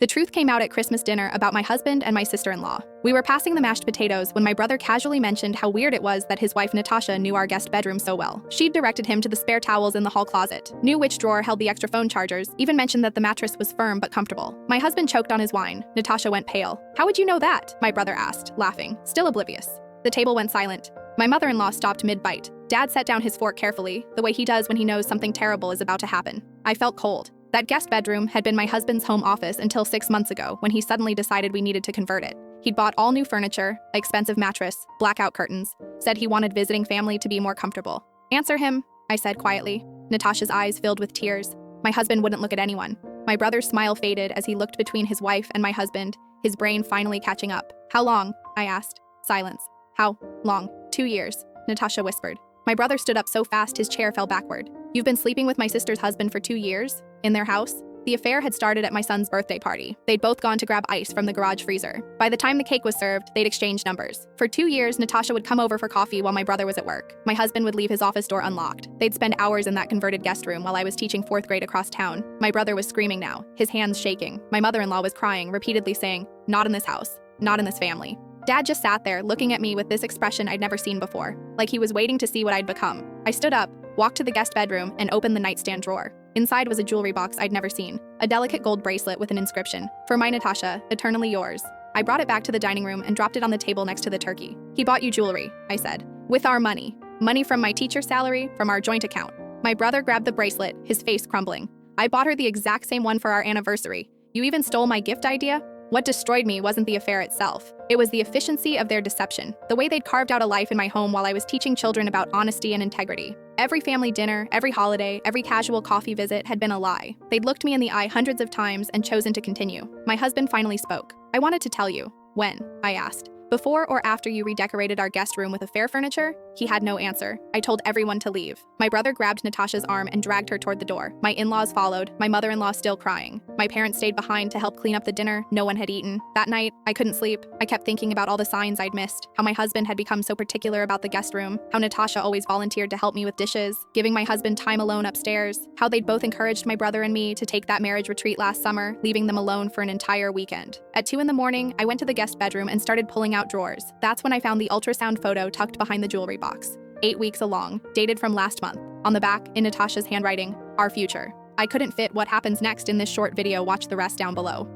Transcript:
The truth came out at Christmas dinner about my husband and my sister-in-law. We were passing the mashed potatoes when my brother casually mentioned how weird it was that his wife Natasha knew our guest bedroom so well. She'd directed him to the spare towels in the hall closet, knew which drawer held the extra phone chargers, even mentioned that the mattress was firm but comfortable. My husband choked on his wine. Natasha went pale. "How would you know that?" my brother asked, laughing, still oblivious. The table went silent. My mother-in-law stopped mid-bite. Dad set down his fork carefully, the way he does when he knows something terrible is about to happen. I felt cold. That guest bedroom had been my husband's home office until 6 months ago when he suddenly decided we needed to convert it. He'd bought all new furniture, expensive mattress, blackout curtains, said he wanted visiting family to be more comfortable. "Answer him," I said quietly. Natasha's eyes filled with tears. My husband wouldn't look at anyone. My brother's smile faded as he looked between his wife and my husband, his brain finally catching up. "How long?" I asked. Silence. "How long?" 2 years, Natasha whispered. My brother stood up so fast his chair fell backward. "You've been sleeping with my sister's husband for 2 years? In their house?" The affair had started at my son's birthday party. They'd both gone to grab ice from the garage freezer. By the time the cake was served, they'd exchanged numbers. For 2 years, Natasha would come over for coffee while my brother was at work. My husband would leave his office door unlocked. They'd spend hours in that converted guest room while I was teaching 4th grade across town. My brother was screaming now, his hands shaking. My mother-in-law was crying, repeatedly saying, "Not in this house. Not in this family." Dad just sat there, looking at me with this expression I'd never seen before, like he was waiting to see what I'd become. I stood up, walked to the guest bedroom, and opened the nightstand drawer. Inside was a jewelry box I'd never seen, a delicate gold bracelet with an inscription, "For my Natasha, eternally yours." I brought it back to the dining room and dropped it on the table next to the turkey. "He bought you jewelry," I said. "With our money. Money from my teacher's salary, from our joint account." My brother grabbed the bracelet, his face crumbling. "I bought her the exact same one for our anniversary. You even stole my gift idea?" What destroyed me wasn't the affair itself. It was the efficiency of their deception, the way they'd carved out a life in my home while I was teaching children about honesty and integrity. Every family dinner, every holiday, every casual coffee visit had been a lie. They'd looked me in the eye hundreds of times and chosen to continue. My husband finally spoke. "I wanted to tell you." "When?" I asked. "Before or after you redecorated our guest room with affair furniture?" He had no answer. I told everyone to leave. My brother grabbed Natasha's arm and dragged her toward the door. My in-laws followed, my mother-in-law still crying. My parents stayed behind to help clean up the dinner no one had eaten. That night, I couldn't sleep. I kept thinking about all the signs I'd missed, how my husband had become so particular about the guest room, how Natasha always volunteered to help me with dishes, giving my husband time alone upstairs, how they'd both encouraged my brother and me to take that marriage retreat last summer, leaving them alone for an entire weekend. At 2 in the morning, I went to the guest bedroom and started pulling out drawers. That's when I found the ultrasound photo tucked behind the jewelry box. 8 weeks along, dated from last month. On the back, in Natasha's handwriting, "Our future." I couldn't fit what happens next in this short video. Watch the rest down below.